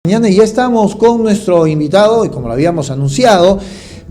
Mañana ya estamos con nuestro invitado y como lo habíamos anunciado,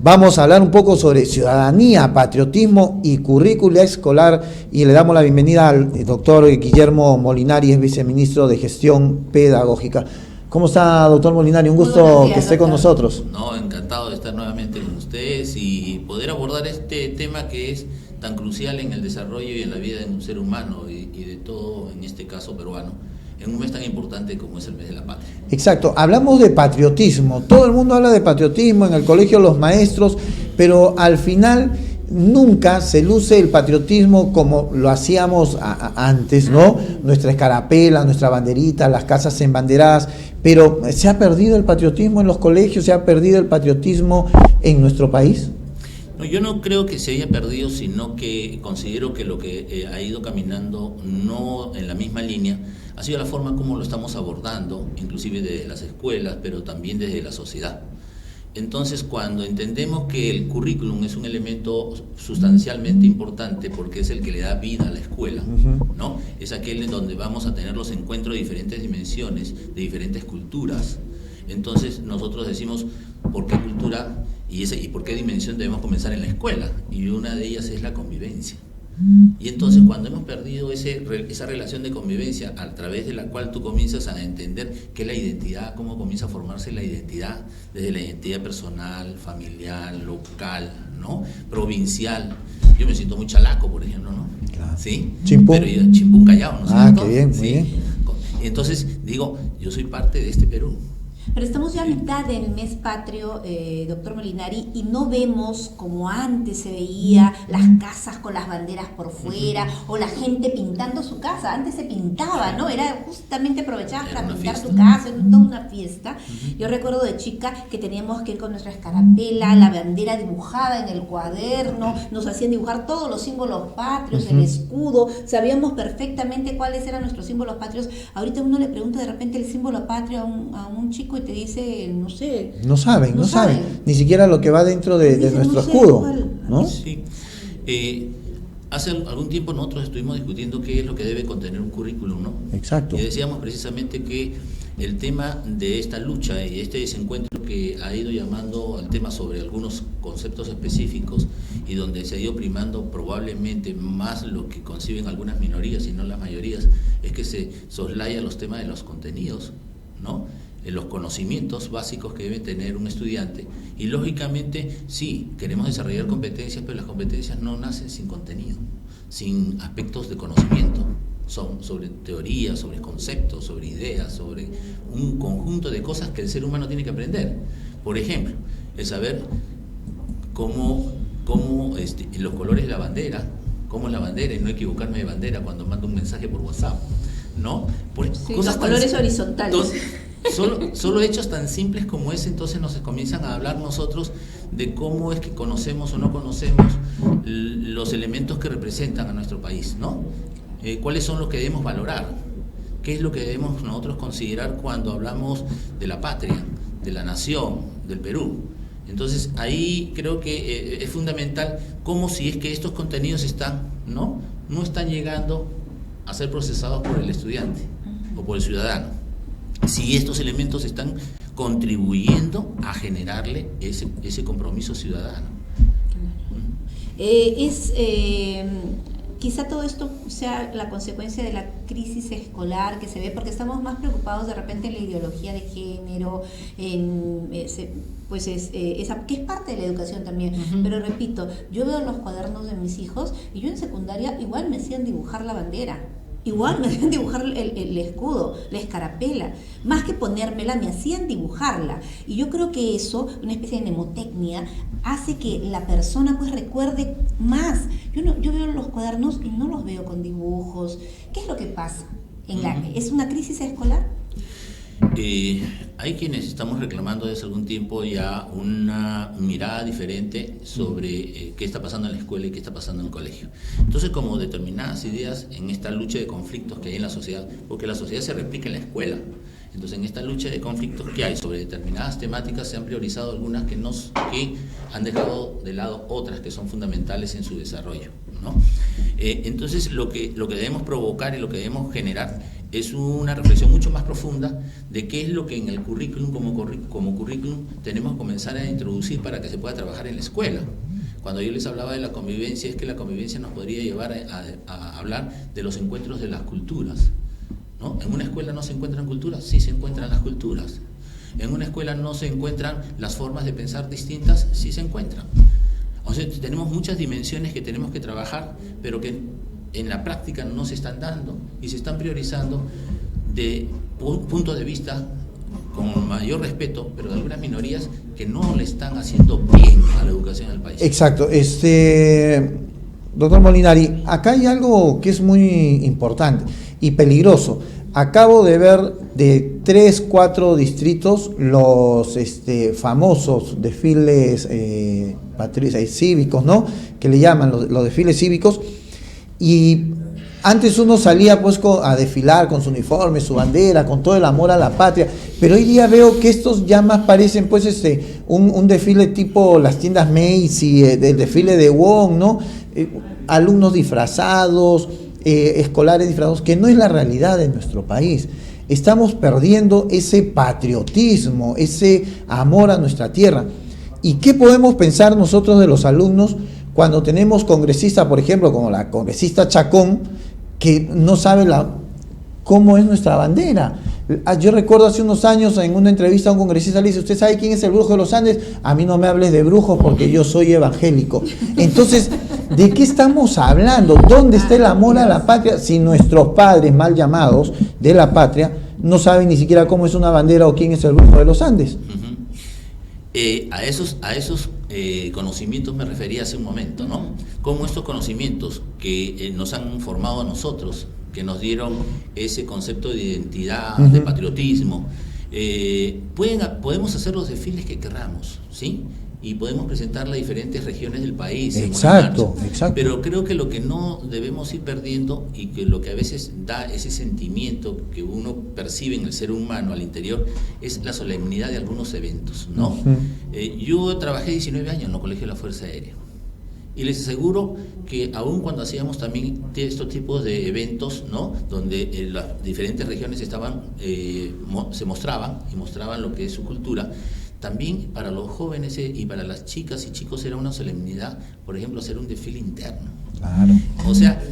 vamos a hablar un poco sobre ciudadanía, patriotismo y currícula escolar y le damos la bienvenida al doctor Guillermo Molinari, es viceministro de Gestión Pedagógica. ¿Cómo está, doctor Molinari? Un gusto que esté con nosotros. No, encantado de estar nuevamente con ustedes y poder abordar este tema que es tan crucial en el desarrollo y en la vida de un ser humano y de todo, en este caso peruano, en un mes tan importante como es el mes de la patria. Exacto, hablamos de patriotismo, todo el mundo habla de patriotismo, en el colegio los maestros, pero al final nunca se luce el patriotismo como lo hacíamos antes, ¿no? Nuestra escarapela, nuestra banderita, las casas embanderadas, pero ¿se ha perdido el patriotismo en los colegios? ¿Se ha perdido el patriotismo en nuestro país? No, yo no creo que se haya perdido, sino que considero que lo que ha ido caminando no en la misma línea ha sido la forma como lo estamos abordando, inclusive desde las escuelas, pero también desde la sociedad. Entonces, cuando entendemos que el currículum es un elemento sustancialmente importante porque es el que le da vida a la escuela, ¿no? Es aquel en donde vamos a tener los encuentros de diferentes dimensiones, de diferentes culturas. Entonces, nosotros decimos, ¿por qué cultura y por qué dimensión debemos comenzar en la escuela? Y una de ellas es la convivencia. Y entonces cuando hemos perdido esa relación de convivencia a través de la cual tú comienzas a entender qué es la identidad, cómo comienza a formarse la identidad, desde la identidad personal, familiar, local, ¿no? Provincial. Yo me siento muy chalaco, por ejemplo, ¿no? Claro. ¿Sí? Chimpún. Pero Chimpún Callao, ¿no es cierto? Qué bien, ¿sí? muy bien. Y entonces digo, yo soy parte de este Perú. Pero estamos ya a mitad del mes patrio, doctor Molinari, y no vemos como antes se veía las casas con las banderas por fuera o la gente pintando su casa. Antes se pintaba, ¿no? Era justamente aprovechar para pintar tu casa, era toda una fiesta. Yo recuerdo de chica que teníamos que ir con nuestra escarapela, la bandera dibujada en el cuaderno, nos hacían dibujar todos los símbolos patrios, el escudo, sabíamos perfectamente cuáles eran nuestros símbolos patrios. Ahorita uno le pregunta de repente el símbolo patrio a un chico y te dice, no sé. No saben, ni siquiera lo que va dentro de nuestro escudo, ¿no? Sí. Hace algún tiempo nosotros estuvimos discutiendo qué es lo que debe contener un currículum, ¿no? Exacto. Y decíamos precisamente que el tema de esta lucha y este desencuentro que ha ido llamando al tema sobre algunos conceptos específicos y donde se ha ido primando probablemente más lo que conciben algunas minorías y no las mayorías, es que se soslaya los temas de los contenidos, ¿no? Los conocimientos básicos que debe tener un estudiante y lógicamente sí, queremos desarrollar competencias, pero las competencias no nacen sin contenido, sin aspectos de conocimiento, son sobre teorías, sobre conceptos, sobre ideas, sobre un conjunto de cosas que el ser humano tiene que aprender. Por ejemplo, el saber cómo los colores de la bandera, cómo es la bandera y no equivocarme de bandera cuando mando un mensaje por WhatsApp, ¿no? Sí, cosas los colores horizontales. Solo hechos tan simples como ese, entonces nos comienzan a hablar nosotros de cómo es que conocemos o no conocemos los elementos que representan a nuestro país, ¿no? ¿Cuáles son los que debemos valorar? ¿Qué es lo que debemos nosotros considerar cuando hablamos de la patria, de la nación, del Perú? Entonces ahí creo que es fundamental cómo si es que estos contenidos no están llegando a ser procesados por el estudiante o por el ciudadano. Si estos elementos están contribuyendo a generarle ese compromiso ciudadano. Quizá todo esto sea la consecuencia de la crisis escolar que se ve, porque estamos más preocupados de repente en la ideología de género, que es parte de la educación también. Pero repito, yo veo los cuadernos de mis hijos y yo en secundaria igual me hacían dibujar la bandera. Igual me hacían dibujar el escudo, la escarapela. Más que ponérmela, me hacían dibujarla. Y yo creo que eso, una especie de mnemotecnia, hace que la persona pues recuerde más. Yo veo los cuadernos y no los veo con dibujos. ¿Qué es lo que pasa? ¿Es una crisis escolar? Hay quienes estamos reclamando desde algún tiempo ya una mirada diferente sobre qué está pasando en la escuela y qué está pasando en el colegio. Entonces, como determinadas ideas en esta lucha de conflictos que hay en la sociedad, porque la sociedad se replica en la escuela, entonces en esta lucha de conflictos que hay sobre determinadas temáticas se han priorizado algunas que han dejado de lado otras que son fundamentales en su desarrollo, ¿no? Entonces lo que debemos provocar y lo que debemos generar es una reflexión mucho más profunda de qué es lo que en el currículum como currículum tenemos que comenzar a introducir para que se pueda trabajar en la escuela. Cuando yo les hablaba de la convivencia, es que la convivencia nos podría llevar a hablar de los encuentros de las culturas, ¿no? ¿En una escuela no se encuentran culturas? Sí, se encuentran las culturas. ¿En una escuela no se encuentran las formas de pensar distintas? Sí, se encuentran. O sea, tenemos muchas dimensiones que tenemos que trabajar, pero que en la práctica no se están dando y se están priorizando de puntos de vista con mayor respeto, pero de algunas minorías que no le están haciendo bien a la educación del país. Exacto. Doctor Molinari, acá hay algo que es muy importante y peligroso. Acabo de ver de 3, 4 distritos los famosos desfiles cívicos, ¿no? Que le llaman los desfiles cívicos. Y antes uno salía pues a desfilar con su uniforme, su bandera, con todo el amor a la patria, pero hoy día veo que estos ya más parecen pues un desfile tipo las tiendas Macy's, el desfile de Wong, ¿no? Alumnos disfrazados, escolares disfrazados, que no es la realidad de nuestro país. Estamos perdiendo ese patriotismo, ese amor a nuestra tierra. ¿Y qué podemos pensar nosotros de los alumnos cuando tenemos congresistas, por ejemplo, como la congresista Chacón, que no sabe cómo es nuestra bandera? Yo recuerdo hace unos años en una entrevista a un congresista le dice: ¿usted sabe quién es el brujo de los Andes? A mí no me hables de brujos porque yo soy evangélico. Entonces, ¿de qué estamos hablando? ¿Dónde está el amor a la patria si nuestros padres mal llamados de la patria no saben ni siquiera cómo es una bandera o quién es el brujo de los Andes? A esos conocimientos me refería hace un momento, ¿no? Cómo estos conocimientos que nos han formado a nosotros, que nos dieron ese concepto de identidad, de patriotismo, podemos hacer los desfiles que querramos, ¿sí? Y podemos presentar las diferentes regiones del país. Exacto. Pero creo que lo que no debemos ir perdiendo, y que lo que a veces da ese sentimiento que uno percibe en el ser humano al interior, es la solemnidad de algunos eventos, ¿no? Yo trabajé 19 años en el Colegio de la Fuerza Aérea, y les aseguro que aun cuando hacíamos también estos tipos de eventos, ¿no? Donde las diferentes regiones se mostraban lo que es su cultura, también para los jóvenes y para las chicas y chicos era una solemnidad, por ejemplo, hacer un desfile interno. Claro. O sea,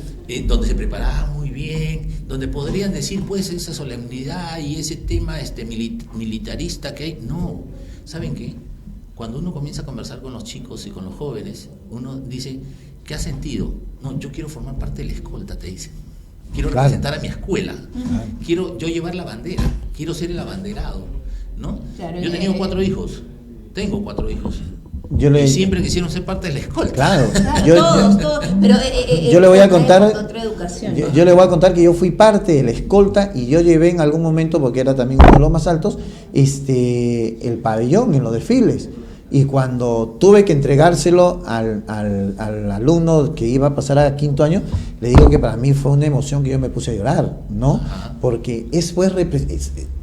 donde se preparaba muy bien, donde podrían decir pues esa solemnidad y ese tema militarista que hay. No, ¿saben qué? Cuando uno comienza a conversar con los chicos y con los jóvenes, uno dice: ¿qué has sentido? No, yo quiero formar parte de la escolta, te dicen. Quiero representar a mi escuela. Quiero yo llevar la bandera. Quiero ser el abanderado, ¿no? Claro, yo he tenido 4 hijos. Tengo 4 hijos. Y siempre quisieron ser parte de la escolta. Claro. Todos. Pero yo le voy a contar. Otra educación, ¿no? Yo le voy a contar que yo fui parte de la escolta y yo llevé en algún momento, porque era también uno de los más altos, el pabellón en los desfiles. Y cuando tuve que entregárselo al alumno que iba a pasar a 5º año, le digo que para mí fue una emoción que yo me puse a llorar, ¿no? Ajá. Porque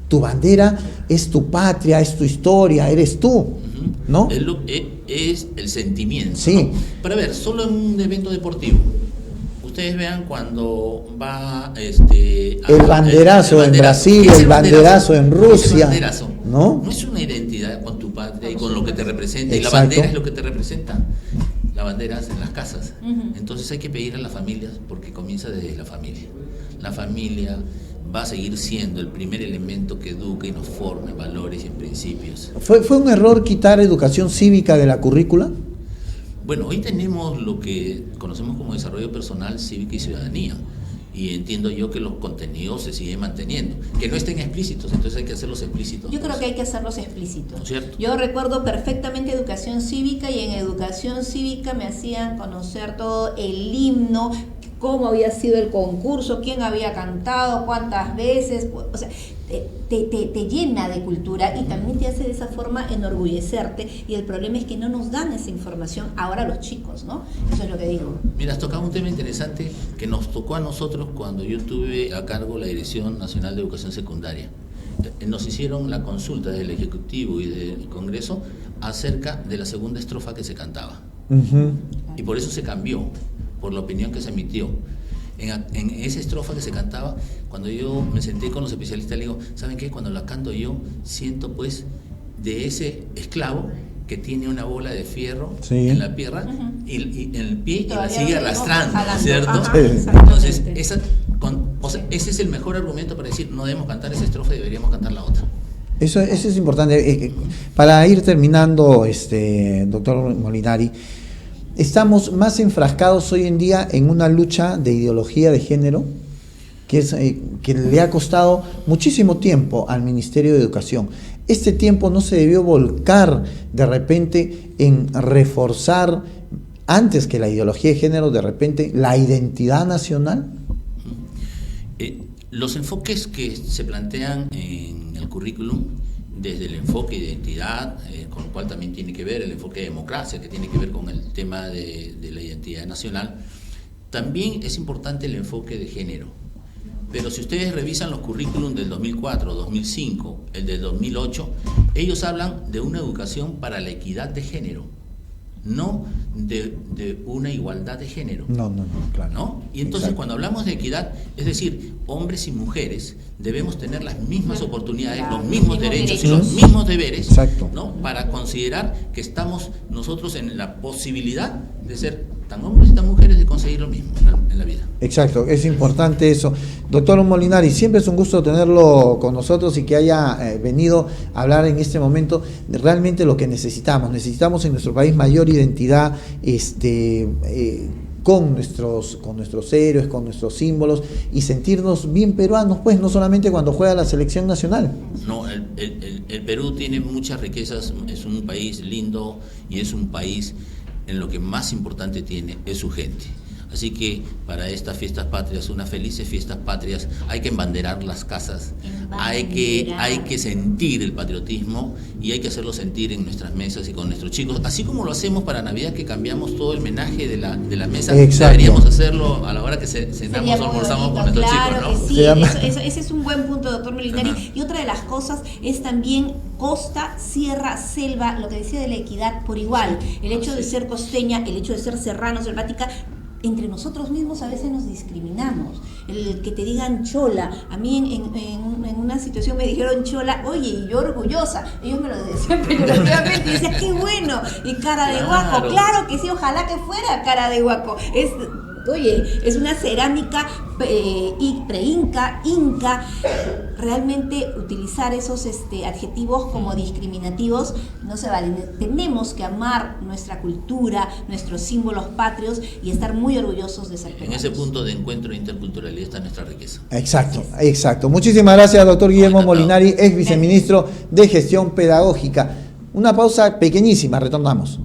tu bandera es tu patria, es tu historia, eres tú, ¿no? Es el sentimiento. Sí. ¿No? Pero a ver, solo en un evento deportivo. Ustedes vean cuando va el banderazo en Brasil, el banderazo en Rusia. Banderazo, ¿no? No es una identidad con tu patria y con lo que te representa. Exacto. Y la bandera es lo que te representa. La bandera es en las casas. Entonces hay que pedir a las familias, porque comienza desde la familia. La familia va a seguir siendo el primer elemento que educa y nos forma en valores y en principios. ¿Fue un error quitar educación cívica de la currícula? Bueno, hoy tenemos lo que conocemos como desarrollo personal, cívica y ciudadanía, y entiendo yo que los contenidos se siguen manteniendo, que no estén explícitos, entonces hay que hacerlos explícitos. Yo creo que hay que hacerlos explícitos. ¿No es cierto? Yo recuerdo perfectamente educación cívica, y en educación cívica me hacían conocer todo el himno, cómo había sido el concurso, quién había cantado, cuántas veces, o sea, te llena de cultura y también te hace de esa forma enorgullecerte, y el problema es que no nos dan esa información ahora los chicos, ¿no? Eso es lo que digo. Mira, has tocado un tema interesante que nos tocó a nosotros cuando yo tuve a cargo la Dirección Nacional de Educación Secundaria. Nos hicieron la consulta del Ejecutivo y del Congreso acerca de la segunda estrofa que se cantaba. Y por eso se cambió, por la opinión que se emitió. en esa estrofa que se cantaba, cuando yo me senté con los especialistas, le digo, ¿saben qué? Cuando la canto yo, siento pues de ese esclavo que tiene una bola de fierro en la pierna y en el pie y la sigue arrastrando, ¿cierto? Ajá, entonces, ese es el mejor argumento para decir, no debemos cantar esa estrofa, deberíamos cantar la otra. Eso es importante. Para ir terminando, doctor Molinari, estamos más enfrascados hoy en día en una lucha de ideología de género que le ha costado muchísimo tiempo al Ministerio de Educación. Este tiempo no se debió volcar de repente en reforzar, antes que la ideología de género, de repente la identidad nacional. Los enfoques que se plantean en el currículum, desde el enfoque de identidad, con lo cual también tiene que ver el enfoque de democracia, que tiene que ver con el tema de la identidad nacional, también es importante el enfoque de género. Pero si ustedes revisan los currículums del 2004, 2005, el del 2008, ellos hablan de una educación para la equidad de género, no de una igualdad de género. No, claro. ¿No? Y entonces, cuando hablamos de equidad, es decir, hombres y mujeres debemos tener las mismas oportunidades, los mismos derechos y los mismos deberes, ¿no? Para considerar que estamos nosotros en la posibilidad de ser tan hombres y tan mujeres de conseguir lo mismo en la vida. Exacto, es importante eso. Doctor Molinari, siempre es un gusto tenerlo con nosotros y que haya venido a hablar en este momento de realmente lo que necesitamos. Necesitamos en nuestro país mayor identidad, con nuestros héroes, con nuestros símbolos, y sentirnos bien peruanos, pues, no solamente cuando juega la selección nacional. No, el Perú tiene muchas riquezas, es un país lindo y es un país en lo que más importante tiene es su gente. Así que para estas fiestas patrias, unas felices fiestas patrias, hay que embanderar las casas, hay que sentir el patriotismo y hay que hacerlo sentir en nuestras mesas y con nuestros chicos, así como lo hacemos para Navidad, que cambiamos todo el menaje de la mesa. Deberíamos hacerlo a la hora que cenamos o almorzamos con nuestros chicos, ¿no? Sí, ese es un buen punto, doctor Molinari. Y otra de las cosas es también costa, sierra, selva, lo que decía de la equidad por igual. El hecho de ser costeña, el hecho de ser serrano, selvática, entre nosotros mismos a veces nos discriminamos. El que te digan chola, a mí en una situación me dijeron chola, oye, y yo orgullosa, ellos me lo decían peyorativamente, y decía, qué bueno, y cara de guaco, claro que sí, ojalá que fuera cara de guaco. Es una cerámica pre-inca, inca. Realmente utilizar esos adjetivos como discriminativos no se valen. Tenemos que amar nuestra cultura, nuestros símbolos patrios y estar muy orgullosos de ser peruanos. En ese punto de encuentro de interculturalidad está nuestra riqueza. Exacto. Muchísimas gracias, doctor Guillermo Molinari, ex viceministro de Gestión Pedagógica. Una pausa pequeñísima, retornamos.